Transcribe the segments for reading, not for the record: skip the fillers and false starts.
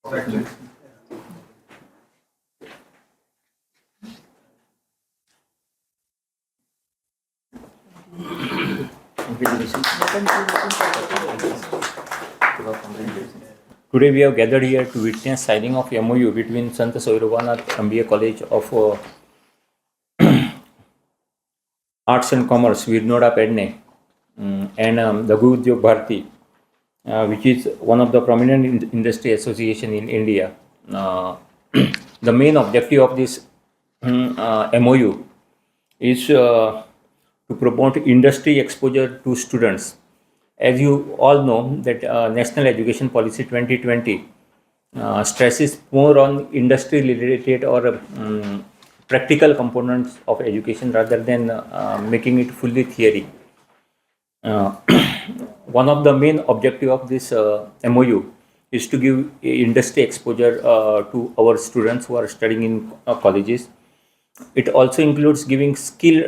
Today we have gathered here to witness signing of MOU between Sant Saurabhanath MBA College of Arts and Commerce, Virnoda Pernem, and Laghu Udyog Bharati, which is one of the prominent industry association in India. The main objective of this MOU is to promote industry exposure to students. As you all know, that National Education Policy 2020 stresses more on industry-related or practical components of education rather than making it fully theory. One of the main objective of this MOU is to give industry exposure to our students who are studying in colleges. It also includes giving skill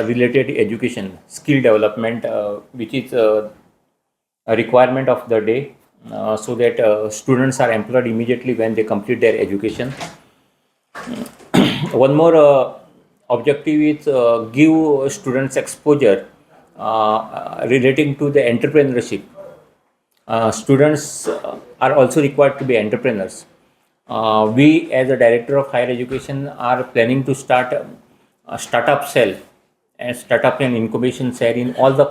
related education, skill development, which is a requirement of the day, so that students are employed immediately when they complete their education. One more objective is give students exposure relating to the entrepreneurship. Students are also required to be entrepreneurs. We, as a director of higher education, are planning to start a startup cell and startup and incubation cell in all the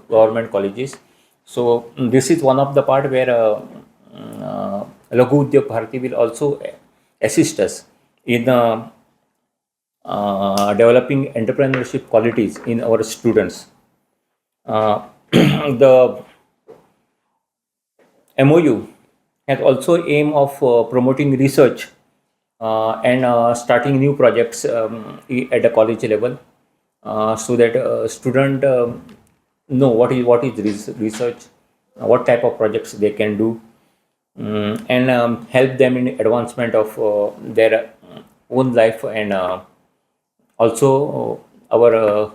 government colleges. So this is one of the part where Laghu Udyog Bharati will also assist us in developing entrepreneurship qualities in our students. The MOU has also aim of promoting research and starting new projects at the college level, so that student know what is research, what type of projects they can do, and help them in advancement of their own life, and also our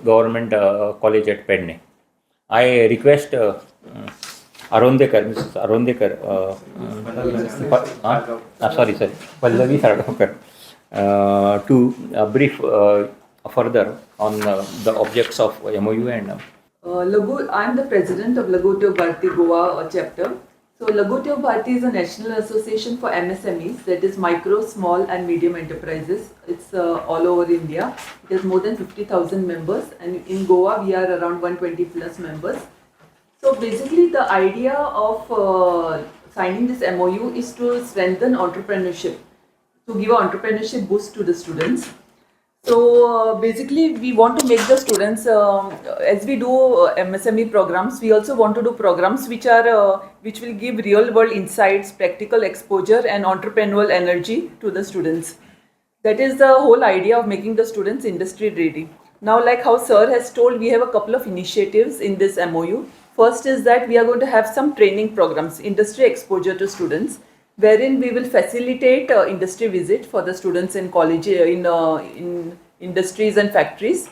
government college at Pernem. I request Mrs. Arondekar, Pallavi Sardokar, to brief further on the objects of MOU and. I am the president of Laghu Udyog Bharati Goa chapter. So Laghu Udyog Bharati is a national association for MSMEs, that is micro, small and medium enterprises. It's all over India. It has more than 50,000 members, and in Goa we are around 120 plus members. So basically the idea of signing this MOU is to strengthen entrepreneurship, to give an entrepreneurship boost to the students. So basically we want to make the students, as we do MSME programs, we also want to do programs which will give real world insights, practical exposure and entrepreneurial energy to the students. That is the whole idea of making the students industry ready. Now, like how sir has told, we have a couple of initiatives in this MOU. First is that we are going to have some training programs, industry exposure to students, wherein we will facilitate industry visit for the students in college, in industries and factories.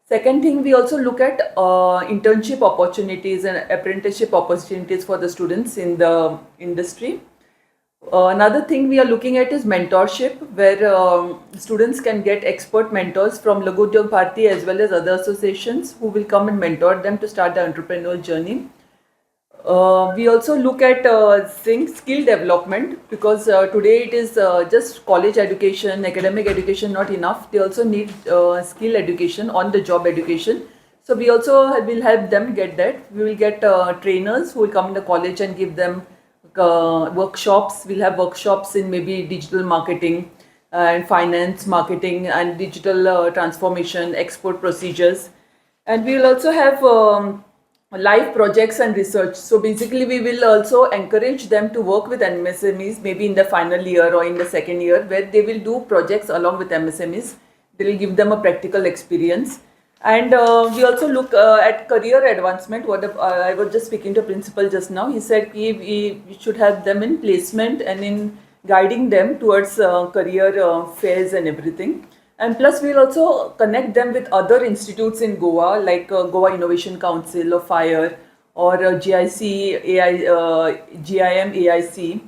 Second thing, we also look at internship opportunities and apprenticeship opportunities for the students in the industry. Another thing we are looking at is mentorship, where students can get expert mentors from Laghu Udyog Bharati as well as other associations who will come and mentor them to start the entrepreneurial journey. We also look at skill development, because today it is just college education, academic education not enough. They also need skill education, on the job education. So we also will help them get that. We will get trainers who will come in the college and give them workshops. We'll have workshops in maybe digital marketing and finance, marketing and digital transformation, export procedures. And we will also have live projects and research. So basically we will also encourage them to work with MSMEs maybe in the final year or in the second year, where they will do projects along with MSMEs. They will give them a practical experience. And we also look at career advancement. I was just speaking to principal just now. He said we should have them in placement and in guiding them towards career fairs and everything. And plus we'll also connect them with other institutes in Goa, like Goa Innovation Council or FIRE or GIC, GIM, AIC.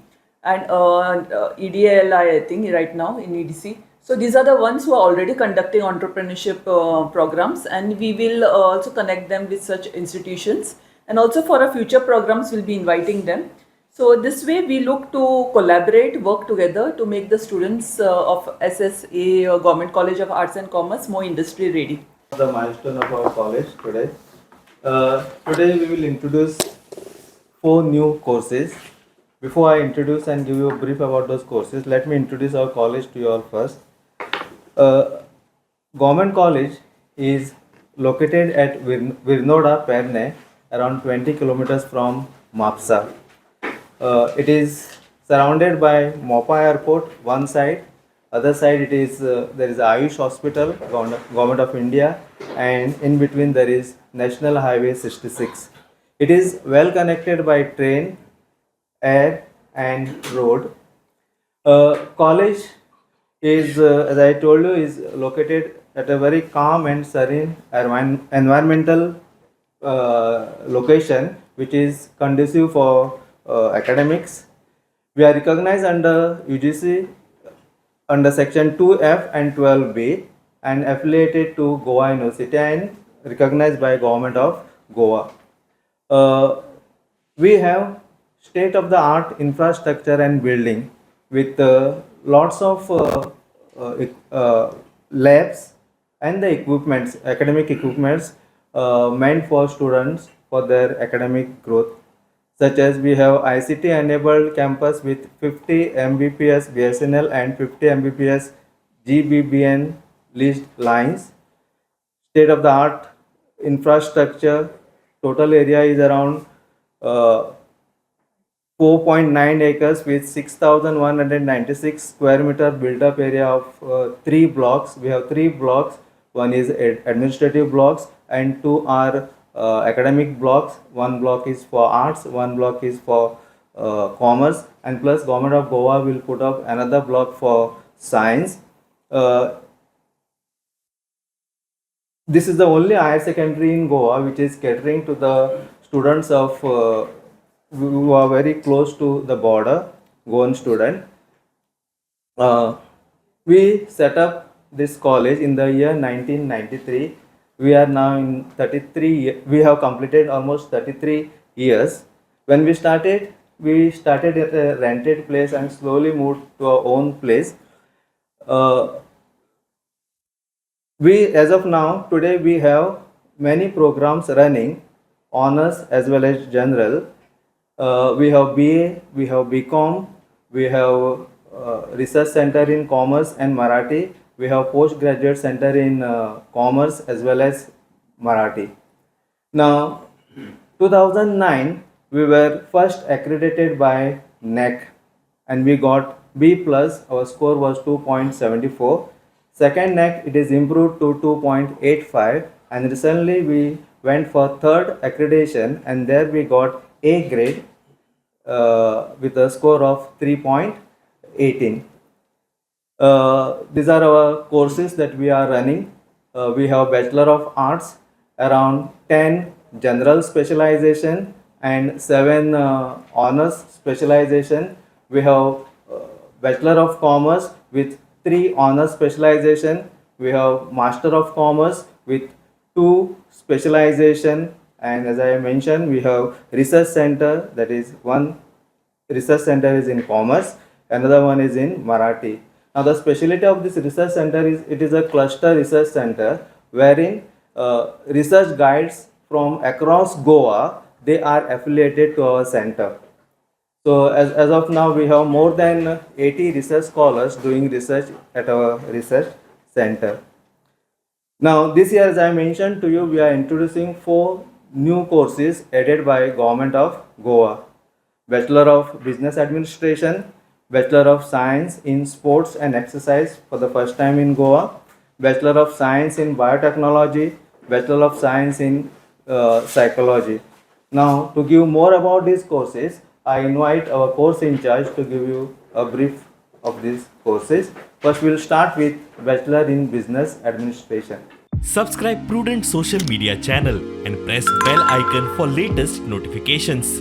and EDLI, I think, right now in EDC. So these are the ones who are already conducting entrepreneurship programs, and we will also connect them with such institutions. And also for our future programs, we'll be inviting them. So this way, we look to collaborate, work together to make the students of SSA, Government College of Arts and Commerce, more industry ready. The milestone of our college today. Today we will introduce 4 new courses. Before I introduce and give you a brief about those courses, let me introduce our college to you all first. Government College is located at Virnoda, Pernem, around 20 kilometers from Mapsa. It is surrounded by Mopa Airport, one side. Other side it is there is Ayush Hospital, Government of India, and in between there is National Highway 66. It is well connected by train, air, and road. College is, as I told you, is located at a very calm and serene environmental location, which is conducive for academics. We are recognized under UGC under section 2F and 12B and affiliated to Goa University and recognized by government of Goa. We have state of the art infrastructure and building with lots of labs and the equipments, academic equipments meant for students for their academic growth, such as we have ICT enabled campus with 50 Mbps BSNL and 50 Mbps GBBN leased lines. State of the art infrastructure, total area is around 4.9 acres with 6,196 square meter built up area of 3 blocks. We have 3 blocks. One is administrative blocks and 2 are academic blocks. 1 block is for arts, 1 block is for commerce, and plus government of Goa will put up another block for science. This is the only higher secondary in Goa which is catering to the students of who are very close to the border, Goan student. We set up this college in the year 1993. We are now in 33. We have completed almost 33 years. When we started at a rented place and slowly moved to our own place. As of now, today we have many programs running, honors as well as general. We have BA, we have BCom, we have research center in commerce and Marathi. We have postgraduate center in commerce as well as Marathi. Now, 2009, we were first accredited by NEC and we got B plus. Our score was 2.74. Second NEC, it is improved to 2.85, and recently we went for third accreditation and there we got A grade with a score of 3.18. These are our courses that we are running. We have Bachelor of Arts, around 10 general specialization and 7 honors specialization. We have Bachelor of Commerce with 3 honors specialization. We have Master of Commerce with 2 specialization, and as I mentioned, we have research center, that is one research center is in commerce, another one is in Marathi. Now the specialty of this research center is it is a cluster research center wherein research guides from across Goa, they are affiliated to our center. So as of now we have more than 80 research scholars doing research at our research center. Now this year, as I mentioned to you, we are introducing 4 new courses added by Government of Goa. Bachelor of Business Administration, Bachelor of Science in Sports and Exercise for the first time in Goa, Bachelor of Science in Biotechnology, Bachelor of Science in Psychology. Now to give more about these courses, I invite our course in charge to give you a brief of these courses. First we will start with Bachelor in Business Administration. Subscribe Prudent social media channel and press bell icon for latest notifications.